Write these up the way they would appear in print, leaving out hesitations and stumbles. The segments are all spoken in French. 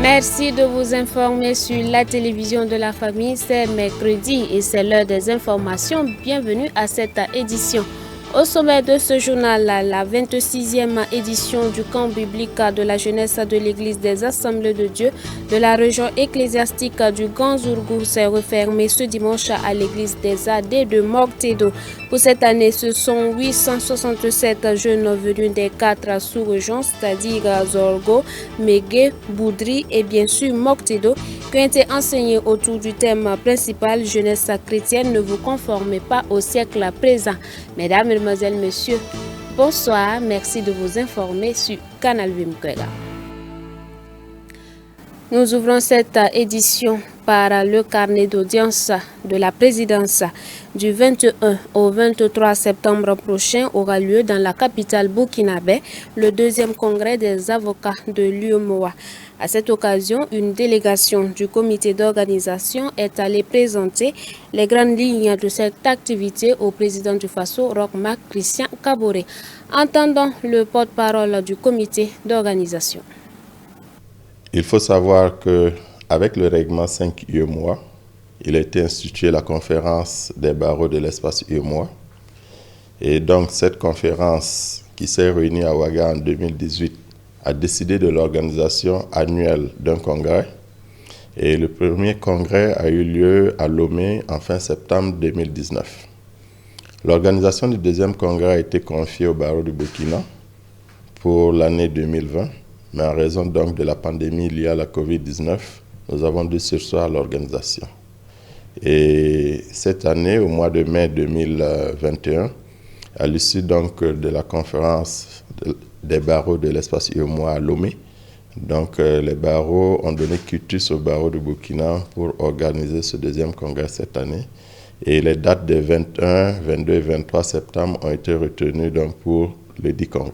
Merci de vous informer sur la télévision de la famille. C'est mercredi et c'est l'heure des informations. Bienvenue à cette édition. Au sommet de ce journal, la 26e édition du camp biblique de la jeunesse de l'Église des Assemblées de Dieu de la région ecclésiastique du Ganzourgou s'est refermée ce dimanche à l'Église des AD de Mortedo. Pour cette année, ce sont 867 jeunes venus des 4 sous-régions, c'est-à-dire Zorgo, Mégué, Boudri et bien sûr Mortedo, qui ont été enseignés autour du thème principal « Jeunesse chrétienne, ne vous conformez pas au siècle présent ». Mesdames, Mesdemoiselles, Messieurs, bonsoir. Merci de vous informer sur Canal Vimkwega. Nous ouvrons cette édition par le carnet d'audience de la présidence. Du 21 au 23 septembre prochain aura lieu dans la capitale burkinabé le deuxième congrès des avocats de l'UEMOA. À cette occasion, une délégation du comité d'organisation est allée présenter les grandes lignes de cette activité au président du FASO, Roch-Marc Christian Kaboré. Entendons le porte-parole du comité d'organisation. Il faut savoir qu'avec le règlement 5 UEMOA, il a été institué la conférence des barreaux de l'espace UEMOA. Et donc cette conférence qui s'est réunie à Ouaga en 2018 a décidé de l'organisation annuelle d'un congrès. Et le premier congrès a eu lieu à Lomé en fin septembre 2019. L'organisation du deuxième congrès a été confiée au barreau du Burkina pour l'année 2020. Mais en raison donc de la pandémie liée à la COVID-19, nous avons dû surseoir à l'organisation. Et cette année, au mois de mai 2021, à l'issue donc de la conférence des barreaux de l'espace UEMOA à Lomé, donc les barreaux ont donné quitus au barreau du Burkina pour organiser ce deuxième congrès cette année. Et les dates des 21, 22 et 23 septembre ont été retenues donc pour le dit congrès.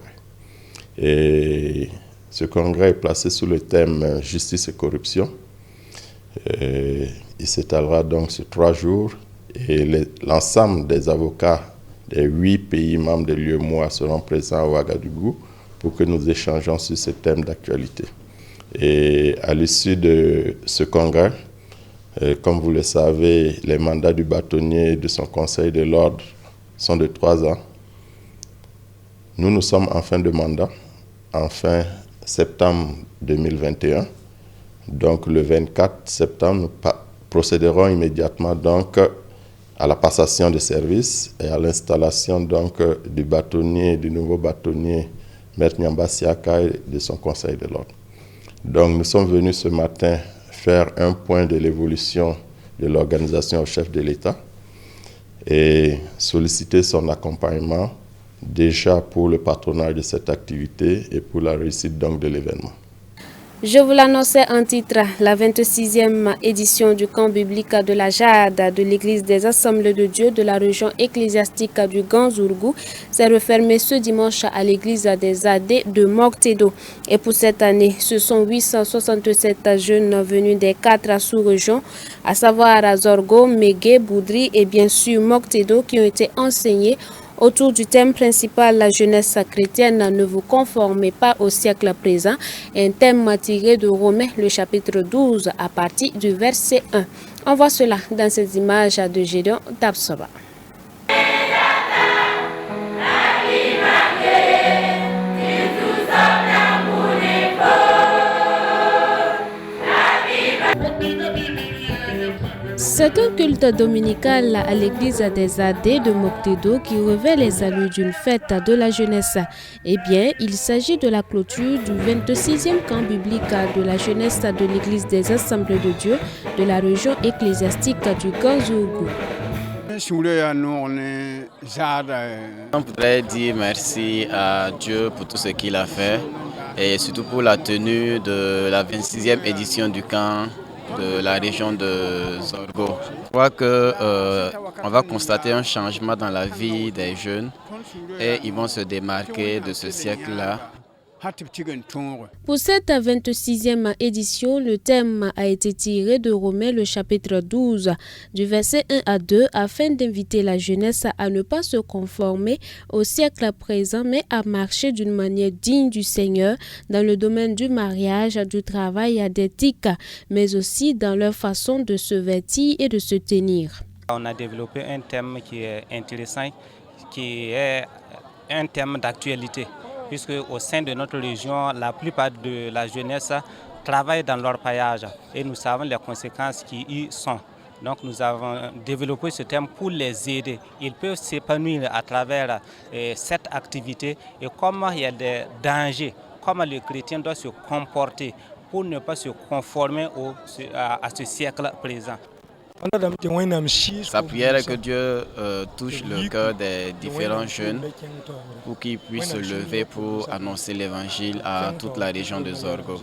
Et ce congrès est placé sous le thème « Justice et corruption ». Il s'étalera donc sur 3 jours et l'ensemble des avocats des 8 pays membres de l'UEMOA seront présents à Ouagadougou pour que nous échangeons sur ce thème d'actualité. Et à l'issue de ce congrès, comme vous le savez, les mandats du bâtonnier et de son conseil de l'ordre sont de 3 ans. Nous sommes en fin de mandat, en fin septembre 2021. Donc le 24 septembre, nous procéderons immédiatement donc à la passation de services et à l'installation donc du nouveau bâtonnier Maître Nyamba Siaka et de son conseil de l'ordre. Donc nous sommes venus ce matin faire un point de l'évolution de l'organisation au chef de l'État et solliciter son accompagnement déjà pour le patronage de cette activité et pour la réussite donc de l'événement. Je vous l'annonçais en titre, la 26e édition du camp biblique de la JAD de l'Église des Assemblées de Dieu de la région ecclésiastique du Ganzourgou s'est refermée ce dimanche à l'Église des AD de Mortedo. Et pour cette année, ce sont 867 jeunes venus des 4 sous-régions, à savoir Zorgo, Mégué, Boudri et bien sûr Mortedo qui ont été enseignés autour du thème principal, la jeunesse chrétienne, ne vous conformez pas au siècle présent, un thème tiré de Romains, le chapitre 12, à partir du verset 1. On voit cela dans ces images de Gédéon Tapsoba. C'est un culte dominical à l'église des AD de Mortedo qui revêt les saluts d'une fête de la jeunesse. Eh bien, il s'agit de la clôture du 26e camp biblique de la jeunesse de l'église des Assemblées de Dieu de la région ecclésiastique du Ganzourgou. On voudrait dire merci à Dieu pour tout ce qu'il a fait et surtout pour la tenue de la 26e édition du camp de la région de Zorgo. Je crois qu'on va constater un changement dans la vie des jeunes et ils vont se démarquer de ce siècle-là Pour cette 26e édition, le thème a été tiré de Romains le chapitre 12, du verset 1 à 2, afin d'inviter la jeunesse à ne pas se conformer au siècle présent, mais à marcher d'une manière digne du Seigneur dans le domaine du mariage, du travail, d'éthique, mais aussi dans leur façon de se vêtir et de se tenir. On a développé un thème qui est intéressant, qui est un thème d'actualité, puisque au sein de notre région, la plupart de la jeunesse travaille dans l'orpaillage et nous savons les conséquences qui y sont. Donc nous avons développé ce thème pour les aider. Ils peuvent s'épanouir à travers cette activité et comment il y a des dangers, comment le chrétien doit se comporter pour ne pas se conformer à ce siècle présent. Sa prière est que Dieu touche le cœur des différents jeunes pour qu'ils puissent se lever pour annoncer l'évangile à toute la région de Zorgo.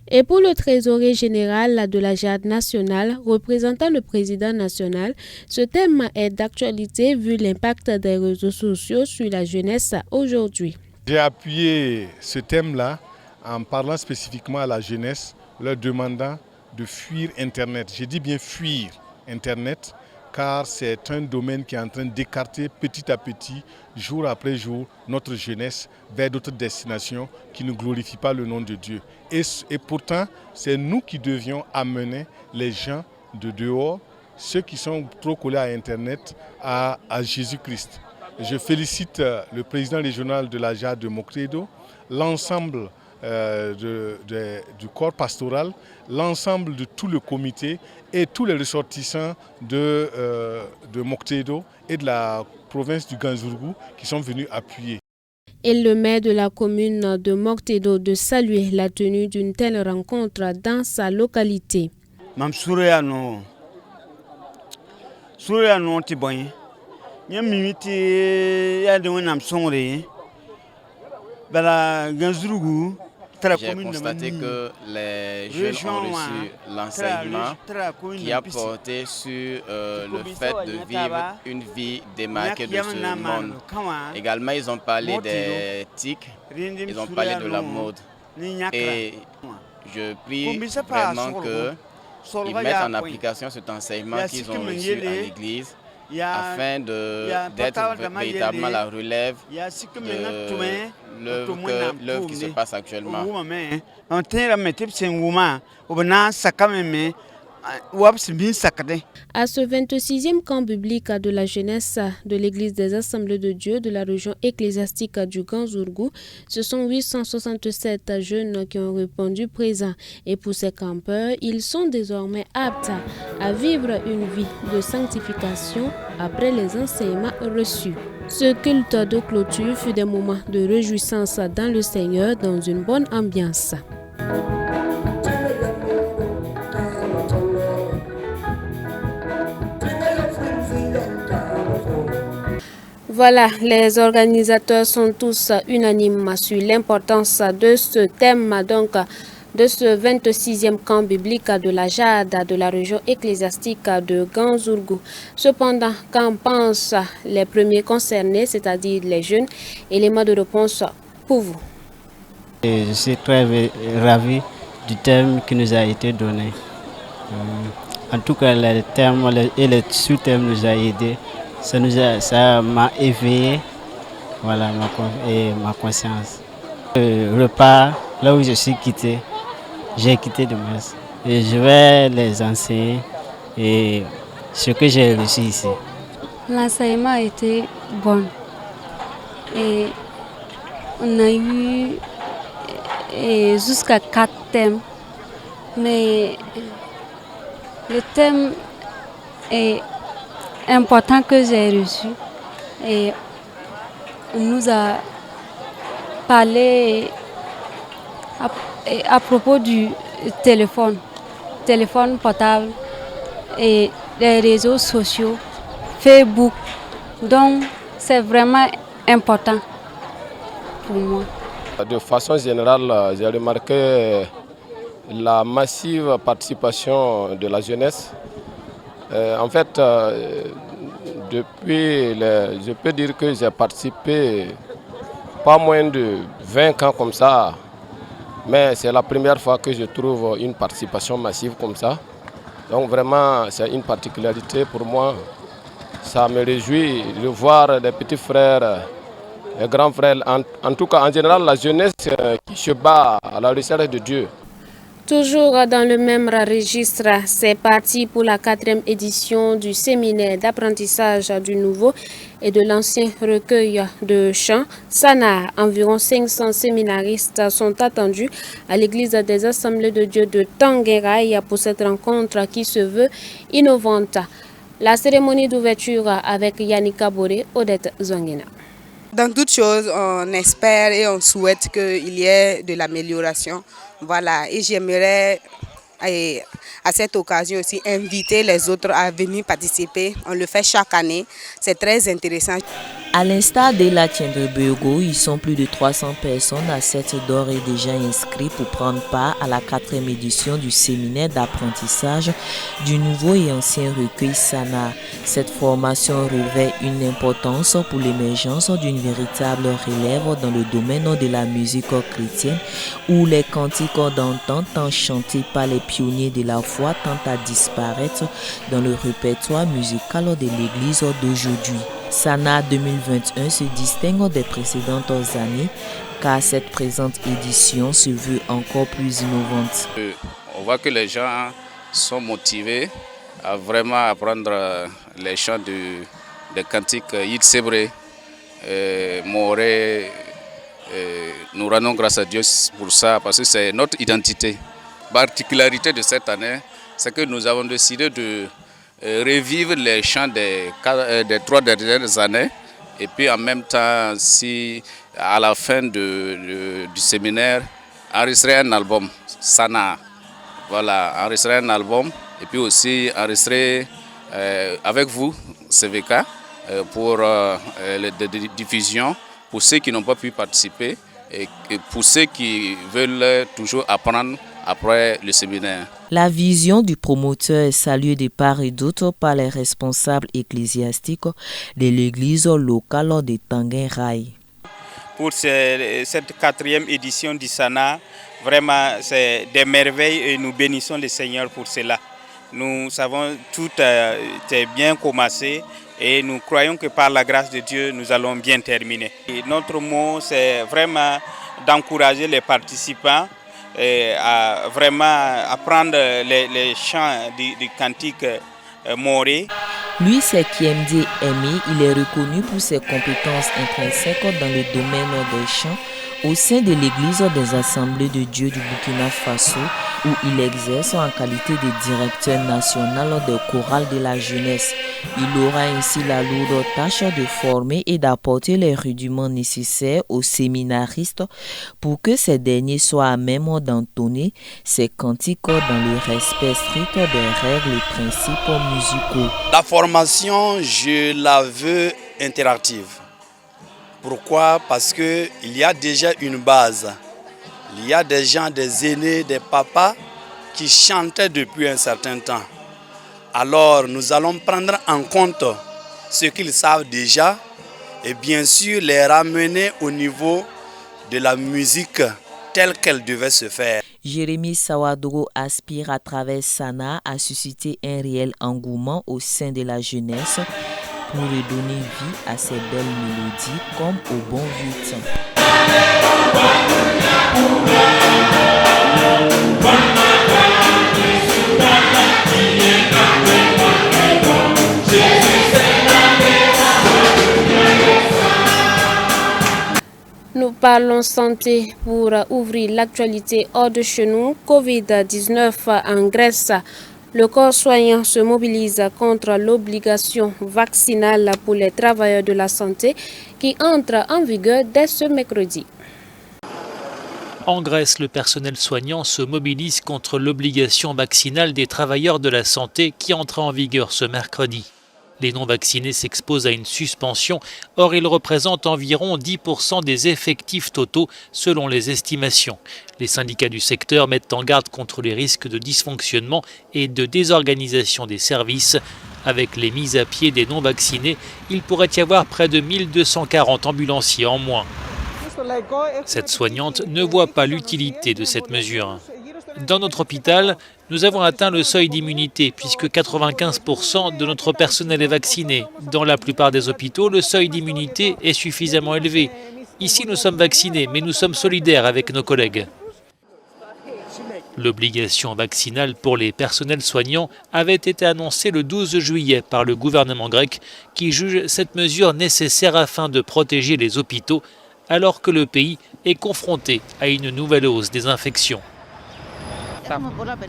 Et pour le trésorier général de la JAD nationale, représentant le président national, ce thème est d'actualité vu l'impact des réseaux sociaux sur la jeunesse aujourd'hui. J'ai appuyé ce thème-là en parlant spécifiquement à la jeunesse, leur demandant de fuir Internet. J'ai dit bien fuir Internet, car c'est un domaine qui est en train d'écarter petit à petit, jour après jour, notre jeunesse vers d'autres destinations qui ne glorifient pas le nom de Dieu. Et pourtant, c'est nous qui devions amener les gens de dehors, ceux qui sont trop collés à Internet, à Jésus-Christ. Je félicite le président régional de la JAD de Moctedo, l'ensemble du corps pastoral, l'ensemble de tout le comité et tous les ressortissants de Moctedo et de la province du Ganzourgou qui sont venus appuyer. Et le maire de la commune de Moctedo de saluer la tenue d'une telle rencontre dans sa localité. J'ai constaté que les jeunes ont reçu l'enseignement qui a porté sur le fait de vivre une vie démarquée de ce monde. Également, ils ont parlé des tics, ils ont parlé de la mode. Et je prie vraiment qu'ils mettent en application cet enseignement qu'ils ont reçu à l'église, afin d'être véritablement la relève de l'œuvre qui se passe actuellement. À ce 26e camp biblique de la jeunesse de l'Église des Assemblées de Dieu de la région ecclésiastique du Ganzourgou, ce sont 867 jeunes qui ont répondu présents. Et pour ces campeurs, ils sont désormais aptes à vivre une vie de sanctification après les enseignements reçus. Ce culte de clôture fut des moments de réjouissance dans le Seigneur dans une bonne ambiance. Voilà, les organisateurs sont tous unanimes sur l'importance de ce thème, donc de ce 26e camp biblique de la JAD de la région ecclésiastique de Ganzourgou. Cependant, qu'en pensent les premiers concernés, c'est-à-dire les jeunes? Élément de réponse pour vous. Je suis très ravi du thème qui nous a été donné. En tout cas, le thème et le sous-thème nous a aidés. Ça m'a éveillé, voilà, ma conscience. Le repas, là où je suis quitté, j'ai quitté de messe. Et je vais les enseigner et ce que j'ai reçu ici. L'enseignement a été bon. Et on a eu jusqu'à 4 thèmes. Mais le thème est important que j'ai reçu. Et on nous a parlé à propos du téléphone portable et des réseaux sociaux, Facebook. Donc c'est vraiment important pour moi. De façon générale, j'ai remarqué la massive participation de la jeunesse. En fait, je peux dire que j'ai participé pas moins de 20 camps comme ça. Mais c'est la première fois que je trouve une participation massive comme ça. Donc vraiment, c'est une particularité pour moi. Ça me réjouit de voir des petits frères, des grands frères, en tout cas en général la jeunesse qui se bat à la recherche de Dieu. Toujours dans le même registre, c'est parti pour la 4e édition du séminaire d'apprentissage du nouveau et de l'ancien recueil de chants. Sana, environ 500 séminaristes sont attendus à l'église des Assemblées de Dieu de Tangueraï pour cette rencontre qui se veut innovante. La cérémonie d'ouverture avec Yannick Boré, Odette Zongina. Dans toutes choses, on espère et on souhaite qu'il y ait de l'amélioration. Voilà, et j'aimerais à cette occasion aussi inviter les autres à venir participer. On le fait chaque année, c'est très intéressant. À l'instar de la Tiendrebergo, ils sont plus de 300 personnes à s'être d'ores et déjà inscrits pour prendre part à la 4e édition du séminaire d'apprentissage du nouveau et ancien recueil Sana. Cette formation revêt une importance pour l'émergence d'une véritable relève dans le domaine de la musique chrétienne où les cantiques d'antan tant chantés par les pionniers de la foi tendent à disparaître dans le répertoire musical de l'église d'aujourd'hui. Sana 2021 se distingue des précédentes années car cette présente édition se veut encore plus innovante. On voit que les gens sont motivés à vraiment apprendre les chants des cantiques Yid Sebré, Moré. Nous rendons grâce à Dieu pour ça parce que c'est notre identité. La particularité de cette année, c'est que nous avons décidé de revivre les chants des 3 dernières années et puis en même temps, si à la fin du séminaire, enregistrer un album, Sana. Voilà, enregistrer un album et puis aussi enregistrer avec vous, CVK, pour les diffusions, pour ceux qui n'ont pas pu participer et pour ceux qui veulent toujours apprendre après le séminaire. La vision du promoteur est saluée de part et d'autre par les responsables ecclésiastiques de l'église locale de Tangueraï. Pour cette 4e édition du Sana, vraiment c'est des merveilles et nous bénissons le Seigneur pour cela. Nous savons tout est bien commencé et nous croyons que par la grâce de Dieu, nous allons bien terminer. Et notre mot, c'est vraiment d'encourager les participants à vraiment apprendre les chants du cantique moré. Lui, c'est Kiemdi Aimé. Il est reconnu pour ses compétences intrinsèques dans le domaine des chants au sein de l'église des Assemblées de Dieu du Burkina Faso, où il exerce en qualité de directeur national de chorale de la jeunesse. Il aura ainsi la lourde tâche de former et d'apporter les rudiments nécessaires aux séminaristes pour que ces derniers soient à même d'entonner ces cantiques dans le respect strict des règles et principes musicaux. La formation, je la veux interactive. Pourquoi? Parce qu'il y a déjà une base. Il y a des gens, des aînés, des papas qui chantaient depuis un certain temps. Alors nous allons prendre en compte ce qu'ils savent déjà et bien sûr les ramener au niveau de la musique telle qu'elle devait se faire. Jérémy Sawadoro aspire à travers Sana à susciter un réel engouement au sein de la jeunesse pour redonner vie à ces belles mélodies comme au bon vieux temps. Nous parlons santé pour ouvrir l'actualité hors de chez nous. Covid-19 en Grèce. Le corps soignant se mobilise contre l'obligation vaccinale pour les travailleurs de la santé qui entre en vigueur dès ce mercredi. En Grèce, le personnel soignant se mobilise contre l'obligation vaccinale des travailleurs de la santé qui entre en vigueur ce mercredi. Les non-vaccinés s'exposent à une suspension, or ils représentent environ 10% des effectifs totaux selon les estimations. Les syndicats du secteur mettent en garde contre les risques de dysfonctionnement et de désorganisation des services. Avec les mises à pied des non-vaccinés, il pourrait y avoir près de 1240 ambulanciers en moins. Cette soignante ne voit pas l'utilité de cette mesure. Dans notre hôpital, nous avons atteint le seuil d'immunité puisque 95% de notre personnel est vacciné. Dans la plupart des hôpitaux, le seuil d'immunité est suffisamment élevé. Ici, nous sommes vaccinés, mais nous sommes solidaires avec nos collègues. L'obligation vaccinale pour les personnels soignants avait été annoncée le 12 juillet par le gouvernement grec qui juge cette mesure nécessaire afin de protéger les hôpitaux alors que le pays est confronté à une nouvelle hausse des infections.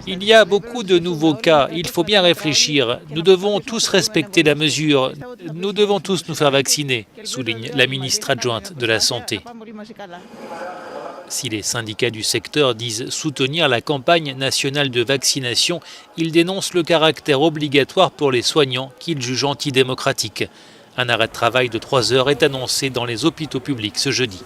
Il y a beaucoup de nouveaux cas, il faut bien réfléchir. Nous devons tous respecter la mesure, nous devons tous nous faire vacciner, souligne la ministre adjointe de la Santé. Si les syndicats du secteur disent soutenir la campagne nationale de vaccination, ils dénoncent le caractère obligatoire pour les soignants qu'ils jugent antidémocratique. Un arrêt de travail de 3 heures est annoncé dans les hôpitaux publics ce jeudi.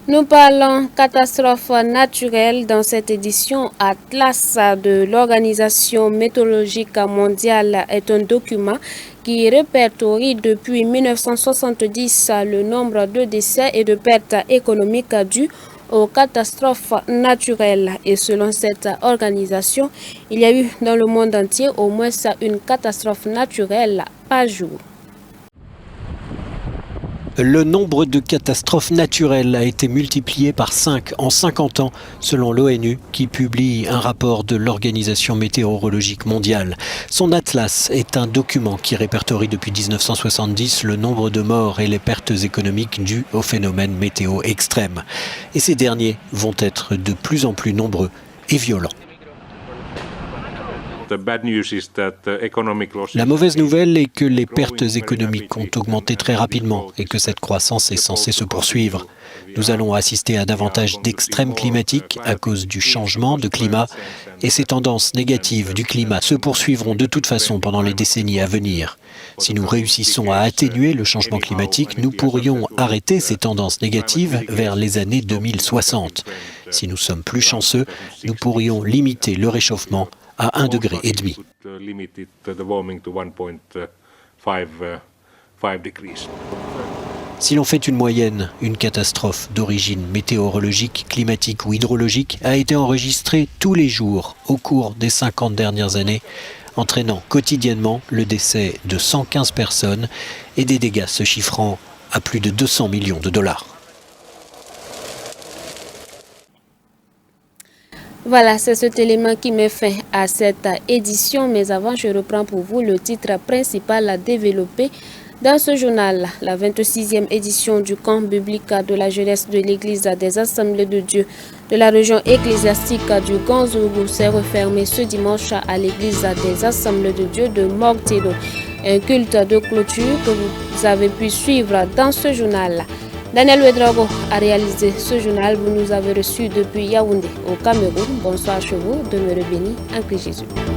Nous parlons catastrophe naturelle dans cette édition. Atlas de l'Organisation météorologique mondiale est un document qui répertorie depuis 1970 le nombre de décès et de pertes économiques dues aux catastrophes naturelles. Et selon cette organisation, il y a eu dans le monde entier au moins une catastrophe naturelle par jour. Le nombre de catastrophes naturelles a été multiplié par 5 en 50 ans, selon l'ONU, qui publie un rapport de l'Organisation météorologique mondiale. Son atlas est un document qui répertorie depuis 1970 le nombre de morts et les pertes économiques dues aux phénomènes météo extrêmes. Et ces derniers vont être de plus en plus nombreux et violents. La mauvaise nouvelle est que les pertes économiques ont augmenté très rapidement et que cette croissance est censée se poursuivre. Nous allons assister à davantage d'extrêmes climatiques à cause du changement de climat et ces tendances négatives du climat se poursuivront de toute façon pendant les décennies à venir. Si nous réussissons à atténuer le changement climatique, nous pourrions arrêter ces tendances négatives vers les années 2060. Si nous sommes plus chanceux, nous pourrions limiter le réchauffement à 1,5 degré. Si l'on fait une moyenne, une catastrophe d'origine météorologique, climatique ou hydrologique a été enregistrée tous les jours au cours des 50 dernières années, entraînant quotidiennement le décès de 115 personnes et des dégâts se chiffrant à plus de 200 millions de dollars. Voilà, c'est cet élément qui met fin à cette édition. Mais avant, je reprends pour vous le titre principal à développer dans ce journal. La 26e édition du camp biblique de la jeunesse de l'Église des Assemblées de Dieu de la région ecclésiastique du Ganzourou s'est refermée ce dimanche à l'Église des Assemblées de Dieu de Mortedo. Un culte de clôture que vous avez pu suivre dans ce journal. Daniel Ouedraogo a réalisé ce journal. Vous nous avez reçus depuis Yaoundé au Cameroun. Bonsoir chez vous. Demeurez bénis en Christ Jésus.